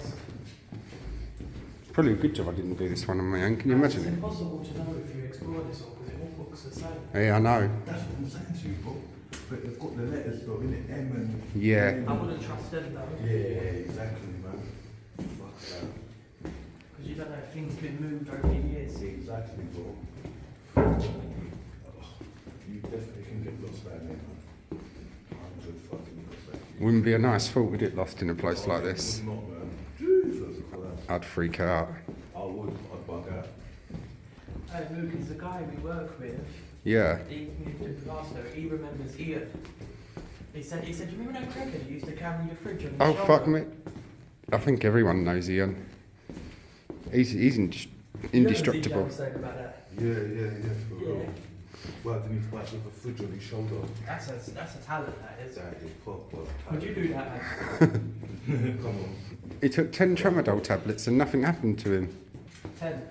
lost. Probably a good job I didn't do this one on my own. Can you imagine It's it? impossible to know if you explore this all because it all looks the same. Yeah, I know. That's what I'm saying to you, bro. But they've got the letters though, innit? M and... Yeah. I wouldn't trust them though. Yeah, exactly, man. Fuck that. Because you don't know if things have been moved over the years. Exactly, bro. You definitely can get lost down there, man. 100 fucking %. Wouldn't be a nice thought, would it, lost in a place like this? Would not, man. Jesus Christ. I'd freak out. I would. I'd bug out. Hey, Luke is the guy we work with. Yeah. He moved to Glasgow. He remembers Ian. He said, do you remember that cracker who used to carry your fridge on his Oh, shoulder? fuck me. I think everyone knows Ian. He's indestructible. You know the DJ about that? Yeah, for real. Yeah. Well, then he's back with a fridge on his shoulder. That's a talent, that is. That is proper. Would you do that, Come on. He took 10 tramadol tablets and nothing happened to him. 10.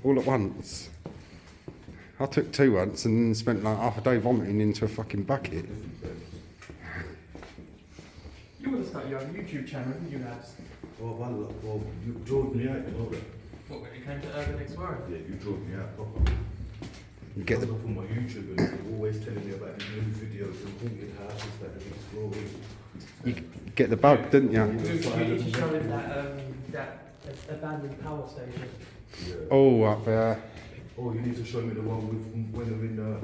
All at once. I took 2 once and spent like half a day vomiting into a fucking bucket. You would have started your own YouTube channel, wouldn't you, lads? Well, you drove me out, you know that. What, when it came to Urban Explorer? Yeah, you drove me out proper. You get the up on my YouTube and you're always telling me about these new videos and haunted houses that have explored. you get the bug, didn't you? You need to show him that abandoned power station. Yeah. Oh, up there. Oh, you need to show me the one with when they're in the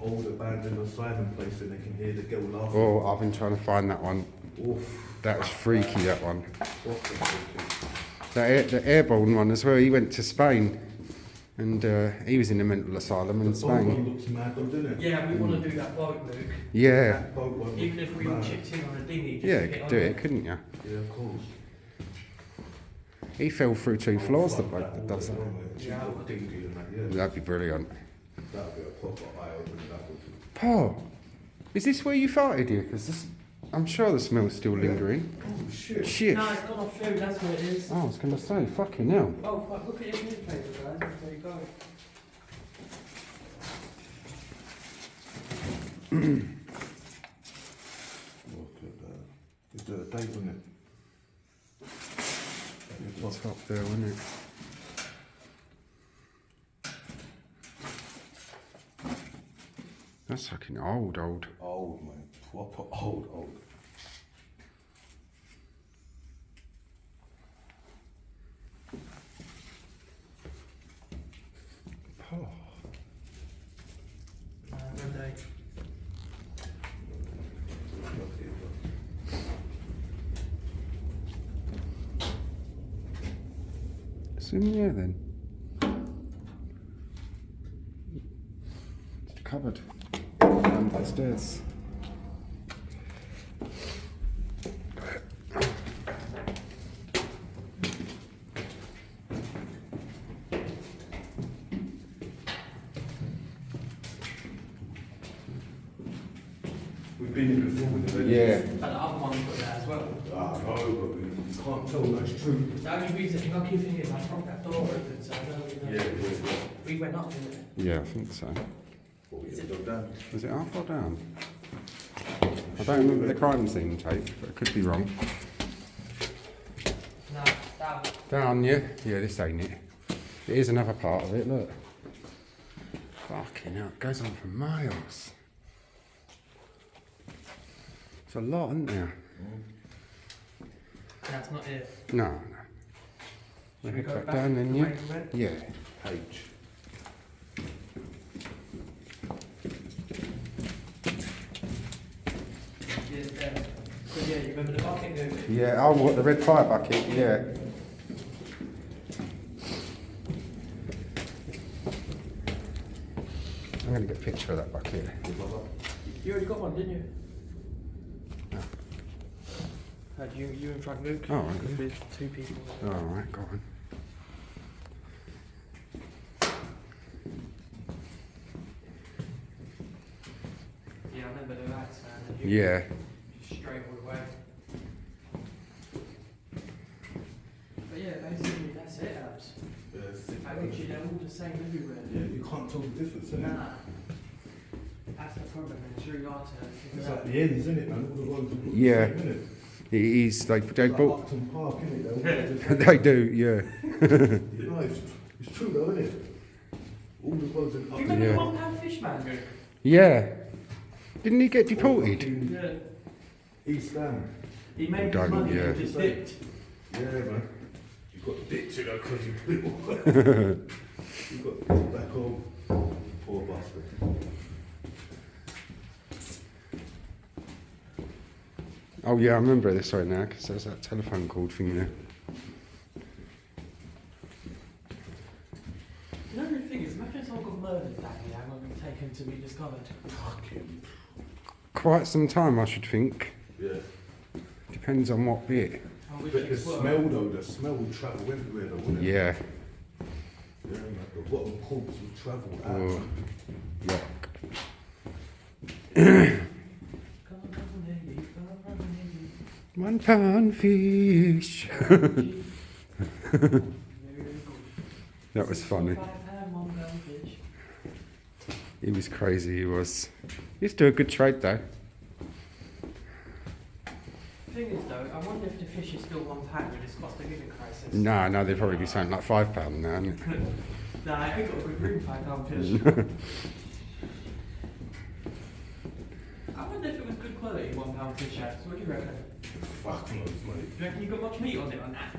old abandoned asylum place and they can hear the girl laughing. Oh, I've been trying to find that one. Oof. That's freaky, that one. Fucking freaky. The airborne one as well. He went to Spain, and he was in a mental asylum in The boat one Spain. looks mad though, doesn't it? Yeah, we want to do that boat, Luke. Yeah, That boat one Even looks if we all mad. chipped in on a dinghy. Just yeah, to you get could on do it, couldn't you? Yeah, of course. He fell through 2 floors. The Fuck bloke that does that. Yeah, I would think doing that, yeah. That'd be brilliant. That'd be a proper eye-opener, that would. Paul, is this where you farted here? Because I'm sure the smell's still lingering. Oh, shit. Shit. No, it's gone off food, that's what it is. Oh, I was going to say, fucking hell. Oh, fuck, look at your newspaper, guys. There you go. Look at that. Is there a date on it? It's up there, isn't it? That's fucking old. Old, man. Proper old. Oh. One day. It's in there then. It's the cupboard. Down the stairs. We've been here before with the Yeah. And the other one's got that as well. Ah, no, but we can't tell that's true. The only reason, the lucky thing is I broke that door open, so I know we know. Yeah. We went up in it. Yeah, I think so. What we get done down. Was it up or down? I don't remember the crime scene tape, but I could be wrong. No, down. Down, yeah? Yeah, this ain't it. It is another part of it, look. Fucking hell, it goes on for miles. It's a lot, isn't there? That's not it. No. Should we Head go back back down the then, way yeah? we went? Yeah. H. Yeah, there. So yeah, you remember the bucket, Luke? Yeah, oh, what, the red fire bucket, yeah. I'm going to get a picture of that bucket. You already got one, didn't you? Had you in front, Luke? Oh, right. Could be 2 people. Alright, go on. Yeah, I remember the lights, man. and you Yeah. Straight all the way. But yeah, basically that's it, Abs. I literally they're all the same everywhere. Yeah, you can't tell the difference, innit? Nah. That's the problem, man. It's really hard to It's figure like out. the ends, innit, man? All the roads are all Yeah. the same, innit? It is. They It's like bought. Upton Park, isn't it? They do, yeah. You know, it's true though, isn't it? All the ones in You Upton remember Yeah. the £1 fish man? Yeah. Didn't he get deported? Yeah. East Ham. He made his Don't, money yeah. and just dipped. Yeah, man. You got ditched in a crazy little. You got put back home. Poor bastard. Oh yeah, I remember this right now because there's that telephone call thing there. You know the thing is, imagine if someone got murdered that year, how long would it take him to be discovered? Fucking. Quite some time, I should think. Yeah. Depends on what bit. I wish But the it were. smell though, the smell would travel everywhere though, wouldn't it? Yeah. Yeah, man. The rotten corpse would travel out. Oh, yuck. £1 fish. That was funny. He was crazy, he was. He used to do a good trade though. The thing is though, I wonder if the fish is still £1 with this cost of living crisis. No, they'd probably be something like £5 now, isn't it? Nah, I ain't got a good room £5 fish. I wonder if it was good quality £1 fish hats. What do you reckon? Fuck knows, mate. Do you reckon you got much meat on it on that?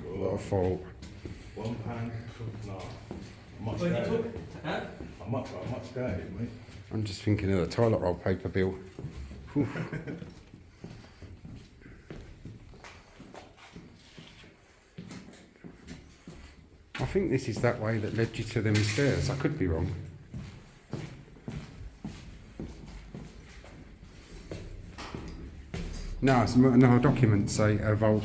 What a fault. £1, nah. Much Well, you doubt took, it. huh? I much doubt it, mate. I'm just thinking of the toilet roll paper bill. Whew. I think this is that way that led you to them stairs. I could be wrong. No, no documents say a vault.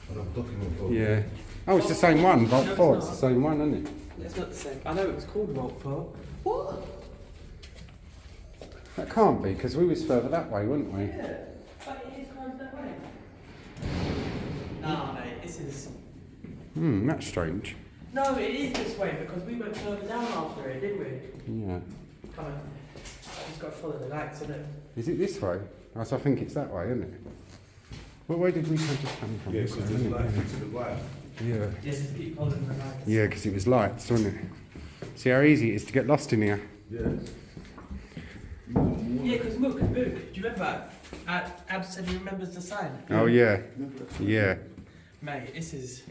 Another document for Yeah. Oh, it's the same one. Vault 4. It's the same one, isn't it? It's not the same. I know it was called Vault 4. What? That can't be because we was further that way, weren't we? Yeah, but it is closed that way. Nah, mate, this is... That's strange. No, it is this way because we went further down after it, didn't we? Yeah. Come on. I just got to follow the lights, innit? Is it this way? I think it's that way, isn't it? What way did we just come from? Yeah, This because way, there's isn't light it? to the right. Yeah. Yeah, just keep following the lights. Yeah, because it was lights, wasn't it? See how easy it is to get lost in here? Yeah. Yeah, because look, do you remember? Ab said he remembers the sign. Oh, yeah. Yeah. Mate, this is...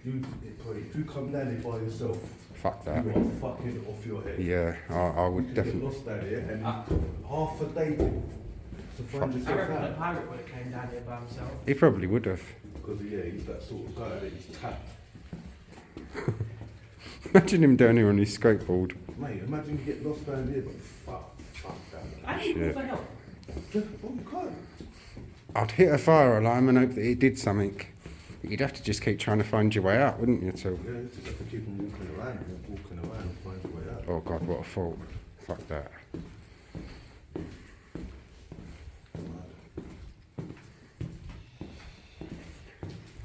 If you come down here by yourself, Fuck that. you are fucking off your head. Yeah, I would You get definitely. lost down here and half a day to find I yourself reckon the out. pirate would have came down here by himself. He probably would have. Because yeah, he's that sort of guy that he's tapped. Imagine him down here on his skateboard. Mate, imagine you get lost down here, but fuck that. I need to Shit. call for help. Oh, you can't. I'd hit a fire alarm and hope that it did something. You'd have to just keep trying to find your way out, wouldn't you, too? Yeah, you just have to keep on walking around and find your way out. Oh, God, what a fault. Fuck that.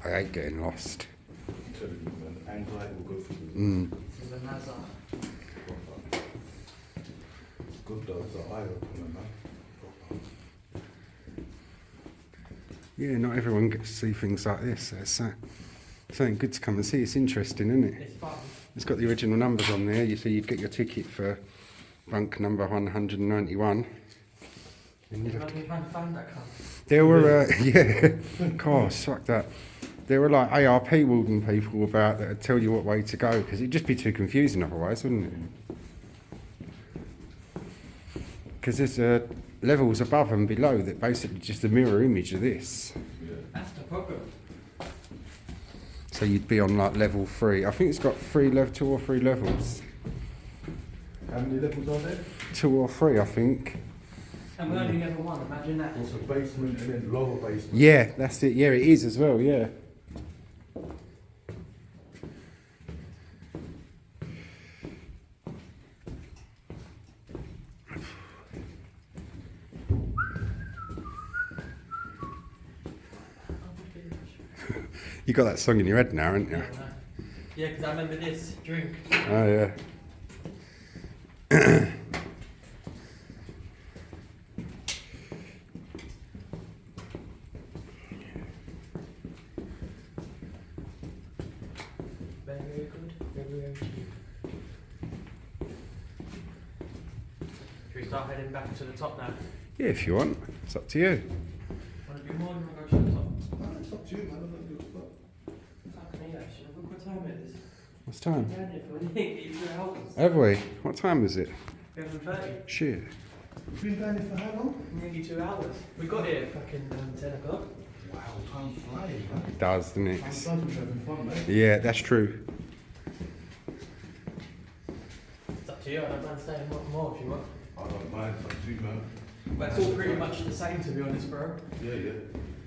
I hate getting lost. I'm telling you, man, anxiety will go through the This is a Mazda. It's good though, it's an eye opener, man. Yeah, not everyone gets to see things like this. It's something good to come and see. It's interesting, isn't it? It's fun. It's got the original numbers on there. You see, you'd get your ticket for bunk number 191. And you'd have to... Imagine trying to find that car. There were, yeah, gosh, fuck that. There were like ARP warden people about that would tell you what way to go because it'd just be too confusing otherwise, wouldn't it? Because there's levels above and below that basically just a mirror image of this. Yeah. That's the problem. So you'd be on like level 3. I think it's got 2 or 3 levels. How many levels are there? 2 or 3, I think. And we only level 1, imagine that. What's a basement and then lower basement? Yeah, that's it. Yeah, it is as well, yeah. You got that song in your head now, haven't you? Yeah, because I remember this drink. Oh, yeah. Very good. Very cheap. Should we start heading back to the top now? Yeah, if you want. It's up to you. Want to do more? Do you want to go to the top? No, it's up to you, man. I don't give a fuck. Fuck me, actually. Look what time it is. What's time? Yeah, if we need to get 2 hours. Have we? What time is it? 11:30. Shit. You've been down here for how long? Nearly 2 hours. We got here fucking 10 o'clock. Wow, time flying, man. It does, doesn't it? I'm glad we're having fun, mate. Yeah, that's true. It's up to you. I don't mind staying more if you want. I don't mind, it's up to you, man. But it's all pretty much the same, to be honest, bro. Yeah, yeah.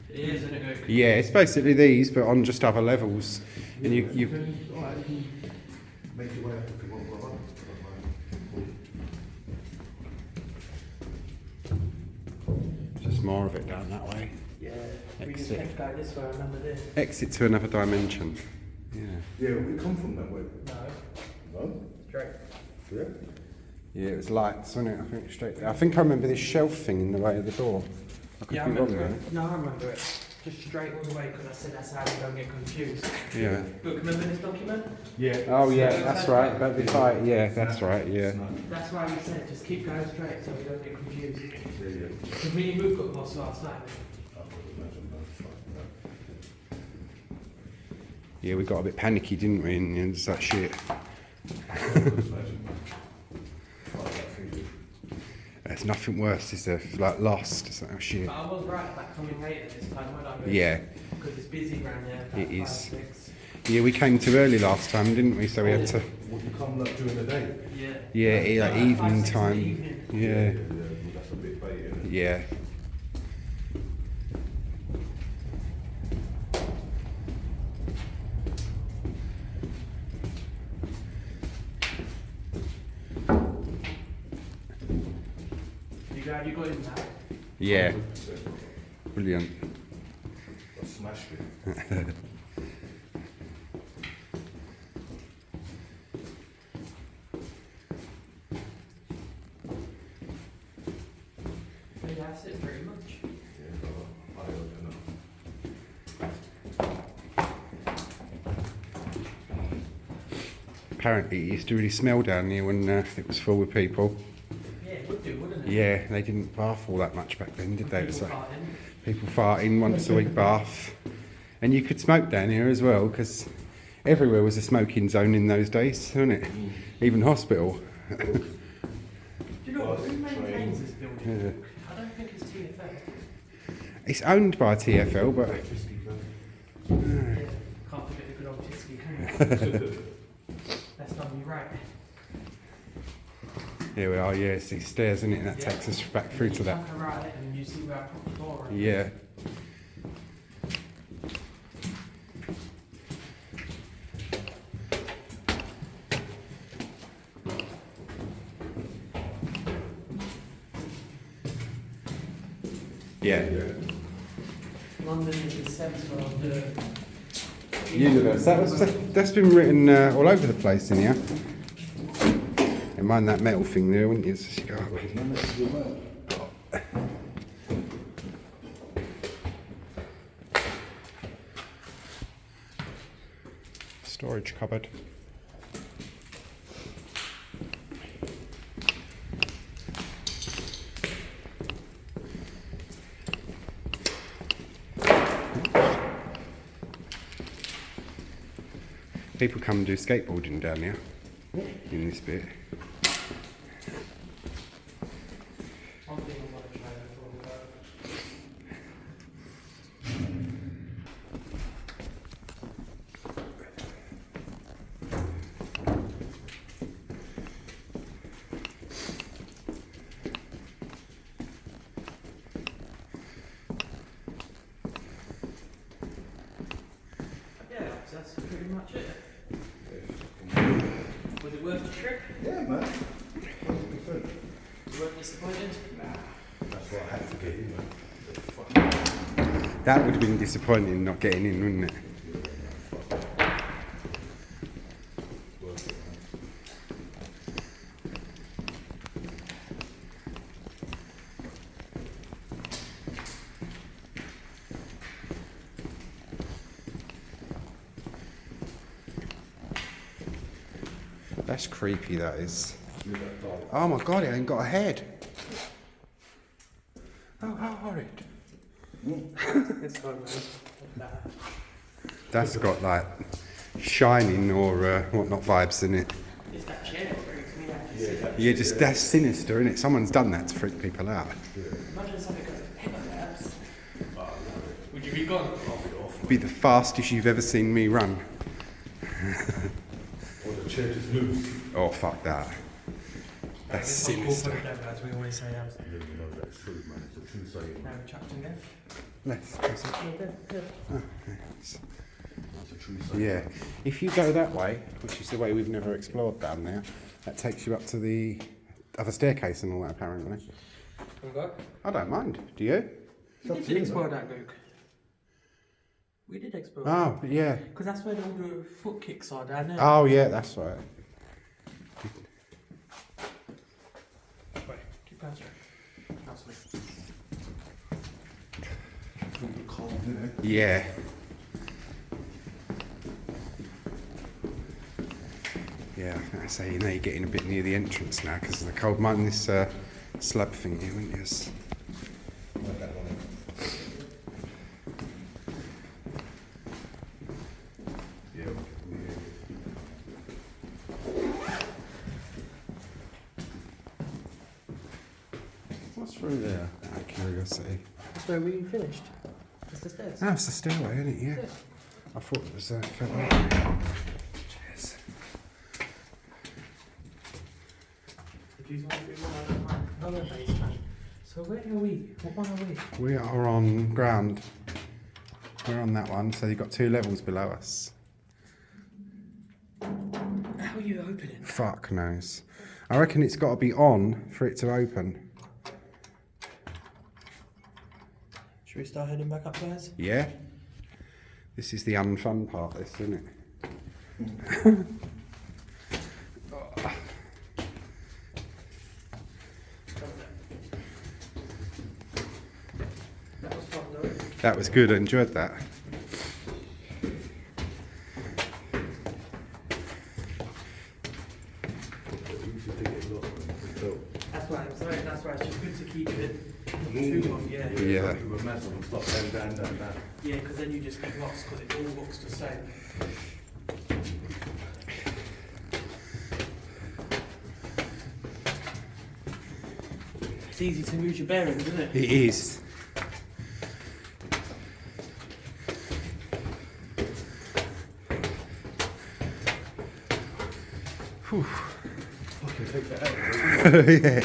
It is, isn't it? Yeah, it's basically these, but on just other levels. And you Alright, you can make your way up if you want, brother. I don't mind. just more of it down that way. Yeah. We just Exit. kept going this way, remember this? Exit to another dimension. Yeah. Yeah, we come from that way. No. No? Straight. Yeah? Yeah, it was lights, wasn't it? I think straight there. I think I remember this shelf thing in the way of the door. I could Yeah, I be wrong remember there. it. No, I remember it. Just straight all the way, because I said that's how we don't get confused. Yeah. Look, remember this document? Yeah. Oh yeah, that's right. About the fight. Yeah, that's right. Yeah. That's why we said just keep going straight so we don't get confused. Yeah, yeah. Because me and Luke got lost last night. I would imagine that. Fuck that. Yeah, we got a bit panicky, didn't we? And it's that shit. I would imagine, man. Like that thing. There's nothing worse, is there? Like lost. It's like, oh shit. But I was right about coming later this time, when I Yeah. Because it's busy around there. About It 5, is. 6. Yeah, we came too early last time, didn't we? So we had to. Would you come like during the day? Yeah. Yeah, like evening 5, 6 in the time. evening. Yeah. Well, that's a bit bait, isn't it? Yeah. You glad you got in now? Yeah. 100%. Brilliant. I smashed it. Yeah, that's it pretty much. Yeah, brother. I don't know. Apparently, it used to really smell down here when it was full with people. Yeah, it would do, wouldn't it? Yeah, they didn't bath all that much back then, did they? It was People like farting. people farting once a week bath. And you could smoke down here as well, because everywhere was a smoking zone in those days, wasn't it? Even hospital. Do you know what? Who maintains this building? Yeah. I don't think it's TFL. It's owned by TFL, but Electricity, man. Yeah. Can't forget the good old Tisky, can you? That's done me right. here we are. Yeah, it's these stairs, isn't it? And that Yeah. takes us back through to that. You chuck a right and you see where I put the door in. Yeah. Yeah. London is the centre of the Universe. That's been written all over the place in here. And mind that metal thing there, wouldn't you? As you go up. Storage cupboard. People come and do skateboarding down here in this bit. one thing I want to try before we go. Yeah, that's pretty much it. Was it worth the trip? Yeah, man. 100%. You weren't disappointed? That's what I had to get in, man. Fuck. That would have been disappointing not getting in, wouldn't it? Worth it, man. That's creepy, that is. Look at that dog. Oh my god, it ain't got a head. Oh, how horrid. This one, man. That's got like Shining or whatnot vibes in it. It's that chair that freaks me out. Yeah, Yeah, just that's sinister, isn't it? Someone's done that to freak people out. Imagine something goes head on laps. Would you be gone? Be the fastest you've ever seen me run. Or the chair just moves. Oh, fuck that. That's sinister. As we always say, You know that's true, man. It's a true saying. now we chucked in there. Let's. That's a true saying. Yeah, if you go that way, which is the way we've never explored down there, that takes you up to the other staircase and all that apparently. I don't mind, do you? We did explore that, Luke. We did explore Oh, yeah. because that's where all the foot kicks are down there. Oh, yeah, that's right. Wait, keep going straight. That's me. Cold, innit? Yeah. Yeah, I say, you know, you're getting a bit near the entrance now because of the cold. Mind this slab thing here, wouldn't you? Like that one. Yeah. What's through there? Out of curiosity. That's where we finished. It's the stairs. Oh, it's the stairway, isn't it? Yeah. Yeah. I thought it was Cheers. If you want to do another basement. So where are we? What one are we? We are on ground. We're on that one, so you've got 2 levels below us. How are you opening? Fuck knows. I reckon it's got to be on for it to open. Should we start heading back up, guys? Yeah? This is the unfun part, this, isn't it? That was fun, though. That was good, I enjoyed that. That's why I'm saying. That's why it's just good to keep it too long. Yeah. Yeah. We're massive and stop down. Yeah, because then you just get lost because it all looks the same. It's easy to lose your bearings, isn't it? It is. Whew. Fucking take that out. Yeah.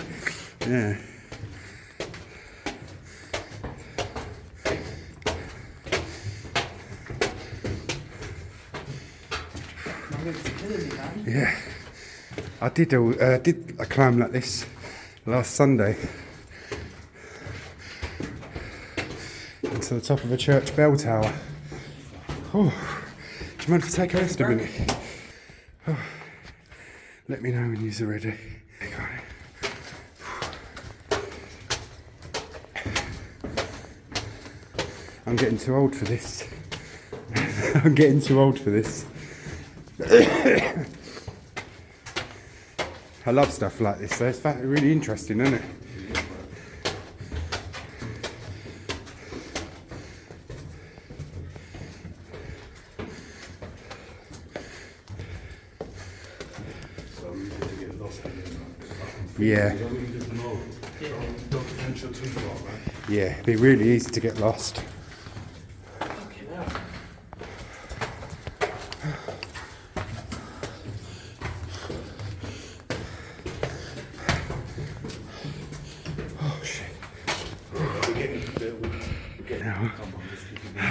Yeah. I'm going to kill me, man. Yeah. I did a climb like this last Sunday. To the top of a church bell tower. Oh, do you mind if I take a rest a minute? Oh, let me know when you're ready. Got it. I'm getting too old for this. I'm getting too old for this. I love stuff like this, so it's really interesting, isn't it? So easy to get lost again. Yeah. You don't just know. Don't venture too far, man. Yeah, it'd be really easy to get lost. Fucking hell. Oh shit. We're getting there. We're getting Yeah. Come on, let's keep it going.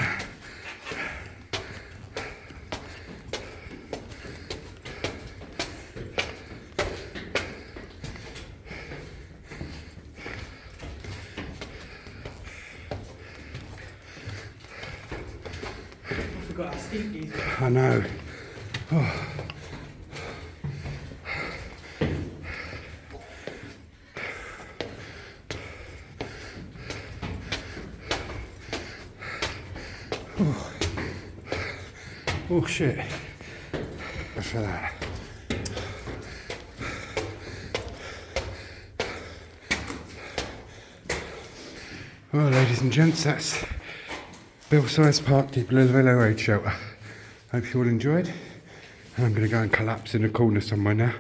I forgot how steep these are. I know. Oh. Oh. Oh shit. Look for that. Well, ladies and gents, that's Belsize Park, Deep Willow Road Shelter. Hope you all enjoyed. And I'm going to go and collapse in a corner somewhere now.